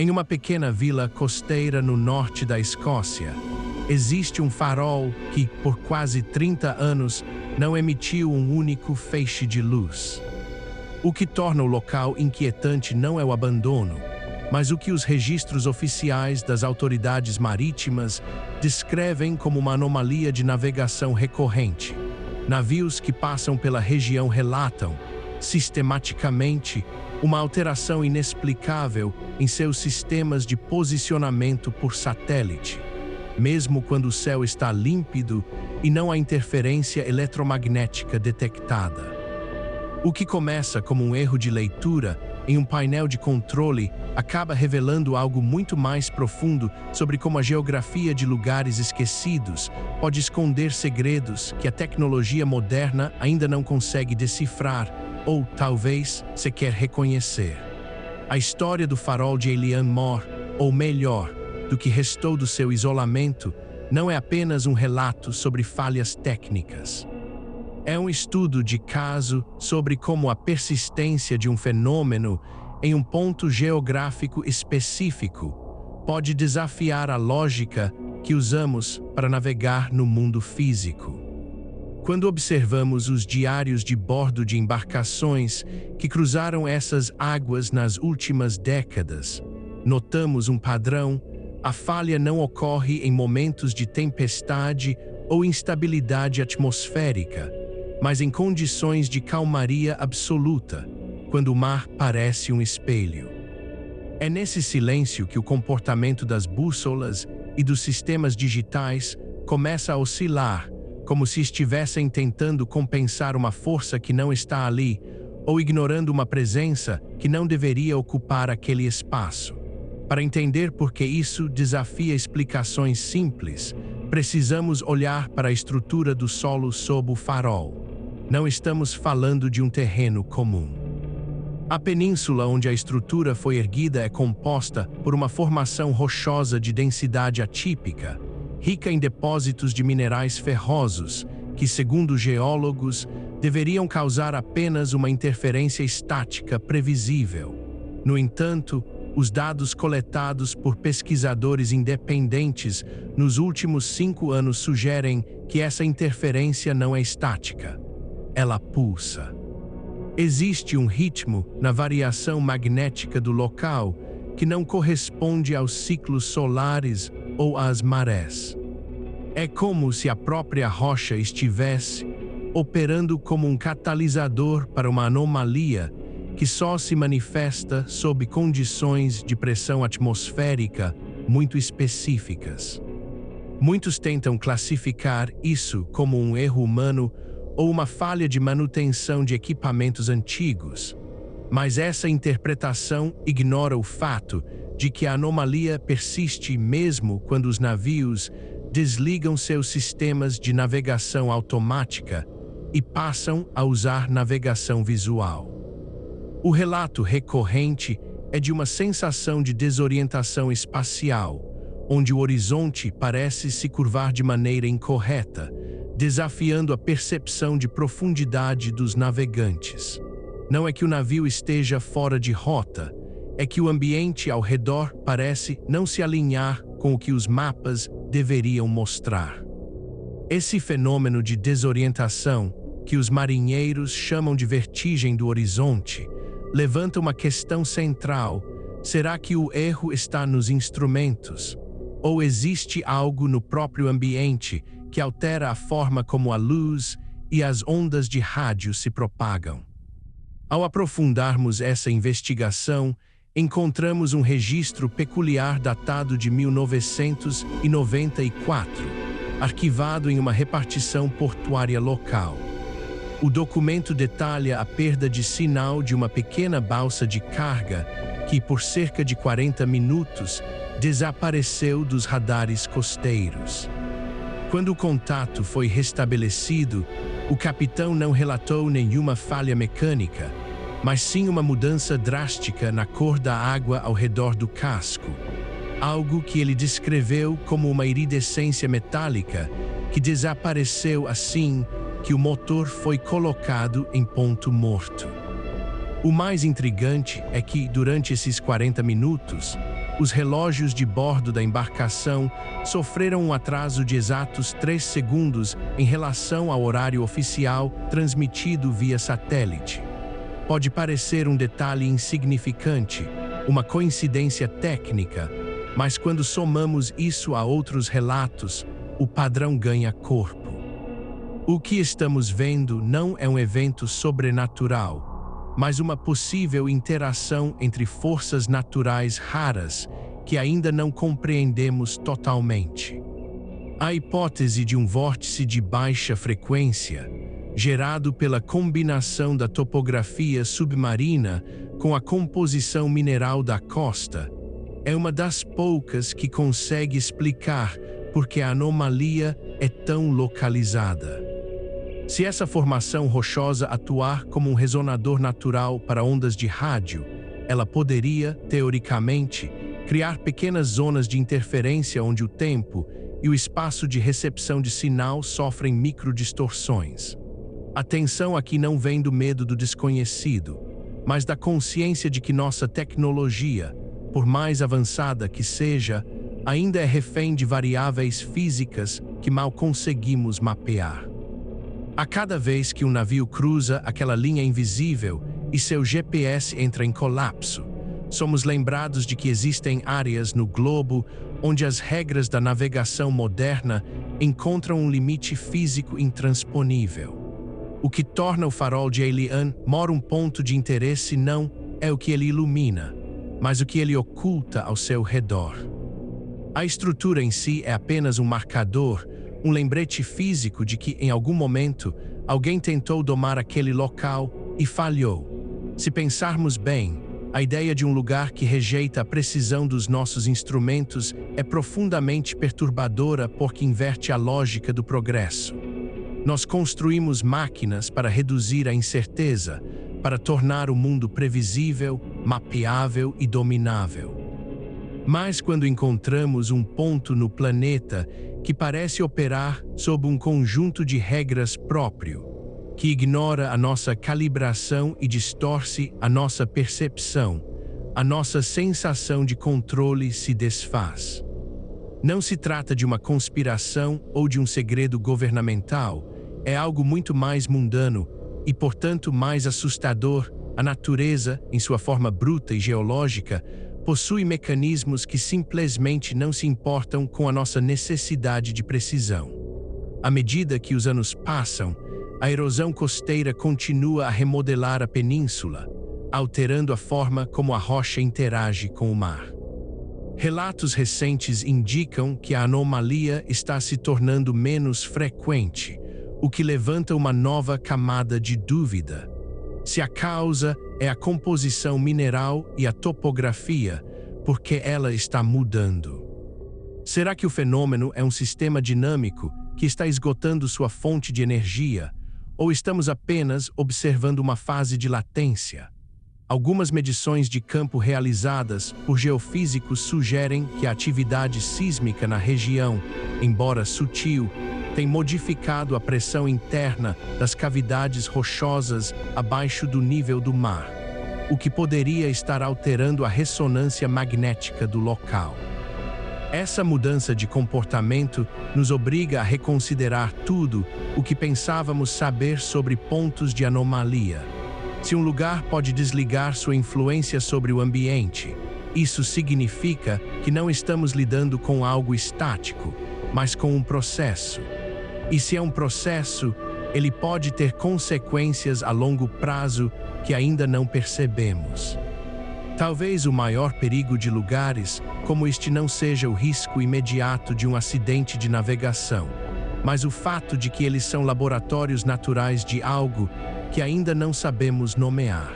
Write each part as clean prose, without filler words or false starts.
Em uma pequena vila costeira no norte da Escócia, existe um farol que, por quase 30 anos, não emitiu um único feixe de luz. O que torna o local inquietante não é o abandono, mas o que os registros oficiais das autoridades marítimas descrevem como uma anomalia de navegação recorrente. Navios que passam pela região relatam, sistematicamente, uma alteração inexplicável em seus sistemas de posicionamento por satélite, mesmo quando o céu está límpido e não há interferência eletromagnética detectada. O que começa como um erro de leitura em um painel de controle acaba revelando algo muito mais profundo sobre como a geografia de lugares esquecidos pode esconder segredos que a tecnologia moderna ainda não consegue decifrar ou, talvez, sequer reconhecer. A história do farol de Eilean Mor, ou melhor, do que restou do seu isolamento, não é apenas um relato sobre falhas técnicas. É um estudo de caso sobre como a persistência de um fenômeno em um ponto geográfico específico pode desafiar a lógica que usamos para navegar no mundo físico. Quando observamos os diários de bordo de embarcações que cruzaram essas águas nas últimas décadas, notamos um padrão: a falha não ocorre em momentos de tempestade ou instabilidade atmosférica, mas em condições de calmaria absoluta, quando o mar parece um espelho. É nesse silêncio que o comportamento das bússolas e dos sistemas digitais começa a oscilar, como se estivessem tentando compensar uma força que não está ali, ou ignorando uma presença que não deveria ocupar aquele espaço. Para entender por que isso desafia explicações simples, precisamos olhar para a estrutura do solo sob o farol. Não estamos falando de um terreno comum. A península onde a estrutura foi erguida é composta por uma formação rochosa de densidade atípica, rica em depósitos de minerais ferrosos, que, segundo geólogos, deveriam causar apenas uma interferência estática previsível. No entanto, os dados coletados por pesquisadores independentes nos últimos 5 anos sugerem que essa interferência não é estática. Ela pulsa. Existe um ritmo na variação magnética do local que não corresponde aos ciclos solares ou às marés. É como se a própria rocha estivesse operando como um catalisador para uma anomalia que só se manifesta sob condições de pressão atmosférica muito específicas. Muitos tentam classificar isso como um erro humano ou uma falha de manutenção de equipamentos antigos, mas essa interpretação ignora o fato de que a anomalia persiste mesmo quando os navios desligam seus sistemas de navegação automática e passam a usar navegação visual. O relato recorrente é de uma sensação de desorientação espacial, onde o horizonte parece se curvar de maneira incorreta, desafiando a percepção de profundidade dos navegantes. Não é que o navio esteja fora de rota, é que o ambiente ao redor parece não se alinhar com o que os mapas deveriam mostrar. Esse fenômeno de desorientação, que os marinheiros chamam de vertigem do horizonte, levanta uma questão central: será que o erro está nos instrumentos? Ou existe algo no próprio ambiente que altera a forma como a luz e as ondas de rádio se propagam? Ao aprofundarmos essa investigação, encontramos um registro peculiar datado de 1994, arquivado em uma repartição portuária local. O documento detalha a perda de sinal de uma pequena balsa de carga que, por cerca de 40 minutos, desapareceu dos radares costeiros. Quando o contato foi restabelecido, o capitão não relatou nenhuma falha mecânica, mas sim uma mudança drástica na cor da água ao redor do casco, algo que ele descreveu como uma iridescência metálica que desapareceu assim que o motor foi colocado em ponto morto. O mais intrigante é que, durante esses 40 minutos, Os relógios de bordo da embarcação sofreram um atraso de exatos 3 segundos em relação ao horário oficial transmitido via satélite. Pode parecer um detalhe insignificante, uma coincidência técnica, mas quando somamos isso a outros relatos, o padrão ganha corpo. O que estamos vendo não é um evento sobrenatural, mas uma possível interação entre forças naturais raras que ainda não compreendemos totalmente. A hipótese de um vórtice de baixa frequência, gerado pela combinação da topografia submarina com a composição mineral da costa, é uma das poucas que consegue explicar por que a anomalia é tão localizada. Se essa formação rochosa atuar como um resonador natural para ondas de rádio, ela poderia, teoricamente, criar pequenas zonas de interferência onde o tempo e o espaço de recepção de sinal sofrem microdistorções. A tensão aqui não vem do medo do desconhecido, mas da consciência de que nossa tecnologia, por mais avançada que seja, ainda é refém de variáveis físicas que mal conseguimos mapear. A cada vez que um navio cruza aquela linha invisível e seu GPS entra em colapso, somos lembrados de que existem áreas no globo onde as regras da navegação moderna encontram um limite físico intransponível. O que torna o farol de Elian um ponto de interesse não é o que ele ilumina, mas o que ele oculta ao seu redor. A estrutura em si é apenas um marcador, um lembrete físico de que, em algum momento, alguém tentou domar aquele local e falhou. Se pensarmos bem, a ideia de um lugar que rejeita a precisão dos nossos instrumentos é profundamente perturbadora porque inverte a lógica do progresso. Nós construímos máquinas para reduzir a incerteza, para tornar o mundo previsível, mapeável e dominável. Mas quando encontramos um ponto no planeta que parece operar sob um conjunto de regras próprio, que ignora a nossa calibração e distorce a nossa percepção, a nossa sensação de controle se desfaz. Não se trata de uma conspiração ou de um segredo governamental, é algo muito mais mundano e, portanto, mais assustador. A natureza, em sua forma bruta e geológica, possui mecanismos que simplesmente não se importam com a nossa necessidade de precisão. À medida que os anos passam, a erosão costeira continua a remodelar a península, alterando a forma como a rocha interage com o mar. Relatos recentes indicam que a anomalia está se tornando menos frequente, o que levanta uma nova camada de dúvida. Se a causa é a composição mineral e a topografia, por que ela está mudando? Será que o fenômeno é um sistema dinâmico que está esgotando sua fonte de energia, ou estamos apenas observando uma fase de latência? Algumas medições de campo realizadas por geofísicos sugerem que a atividade sísmica na região, embora sutil, tem modificado a pressão interna das cavidades rochosas abaixo do nível do mar, o que poderia estar alterando a ressonância magnética do local. Essa mudança de comportamento nos obriga a reconsiderar tudo o que pensávamos saber sobre pontos de anomalia. Se um lugar pode desligar sua influência sobre o ambiente, isso significa que não estamos lidando com algo estático, mas com um processo. E se é um processo, ele pode ter consequências a longo prazo que ainda não percebemos. Talvez o maior perigo de lugares como este não seja o risco imediato de um acidente de navegação, mas o fato de que eles são laboratórios naturais de algo que ainda não sabemos nomear.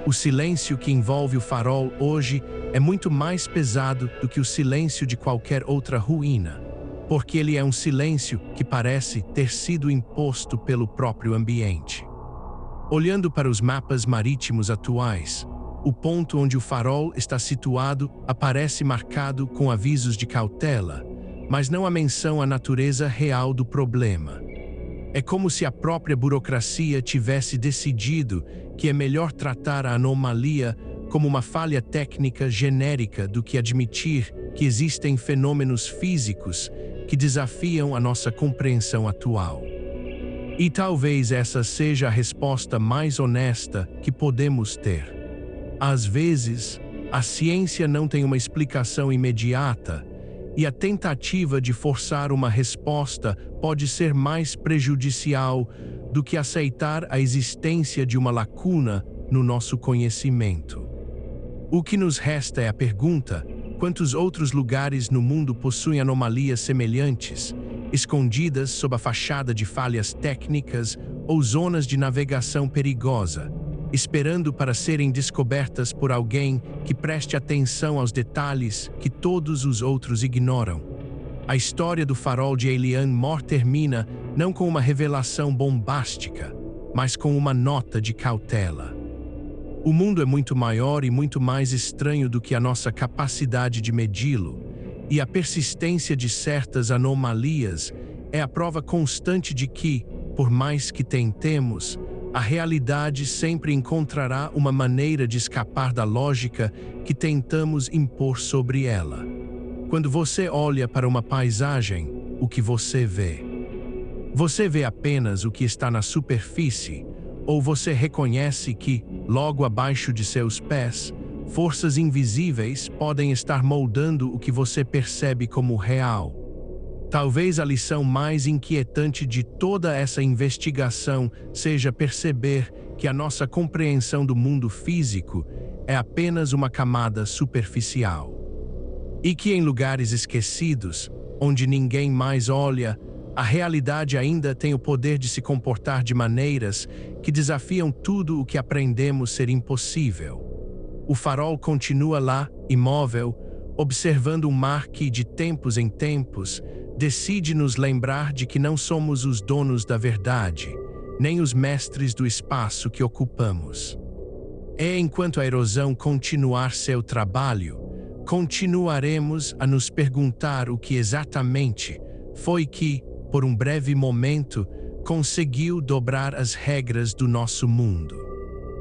O silêncio que envolve o farol hoje é muito mais pesado do que o silêncio de qualquer outra ruína, porque ele é um silêncio que parece ter sido imposto pelo próprio ambiente. Olhando para os mapas marítimos atuais, o ponto onde o farol está situado aparece marcado com avisos de cautela, mas não há menção à natureza real do problema. É como se a própria burocracia tivesse decidido que é melhor tratar a anomalia como uma falha técnica genérica do que admitir que existem fenômenos físicos que desafiam a nossa compreensão atual. E talvez essa seja a resposta mais honesta que podemos ter. Às vezes, a ciência não tem uma explicação imediata, e a tentativa de forçar uma resposta pode ser mais prejudicial do que aceitar a existência de uma lacuna no nosso conhecimento. O que nos resta é a pergunta: quantos outros lugares no mundo possuem anomalias semelhantes, escondidas sob a fachada de falhas técnicas ou zonas de navegação perigosa, esperando para serem descobertas por alguém que preste atenção aos detalhes que todos os outros ignoram? A história do farol de Elian Mor termina não com uma revelação bombástica, mas com uma nota de cautela. O mundo é muito maior e muito mais estranho do que a nossa capacidade de medi-lo, e a persistência de certas anomalias é a prova constante de que, por mais que tentemos, a realidade sempre encontrará uma maneira de escapar da lógica que tentamos impor sobre ela. Quando você olha para uma paisagem, o que você vê? Você vê apenas o que está na superfície, ou você reconhece que, logo abaixo de seus pés, forças invisíveis podem estar moldando o que você percebe como real? Talvez a lição mais inquietante de toda essa investigação seja perceber que a nossa compreensão do mundo físico é apenas uma camada superficial. E que em lugares esquecidos, onde ninguém mais olha, a realidade ainda tem o poder de se comportar de maneiras que desafiam tudo o que aprendemos ser impossível. O farol continua lá, imóvel, observando um mar que, de tempos em tempos, decide nos lembrar de que não somos os donos da verdade, nem os mestres do espaço que ocupamos. É enquanto a erosão continuar seu trabalho, continuaremos a nos perguntar o que exatamente foi que, por um breve momento, conseguiu dobrar as regras do nosso mundo.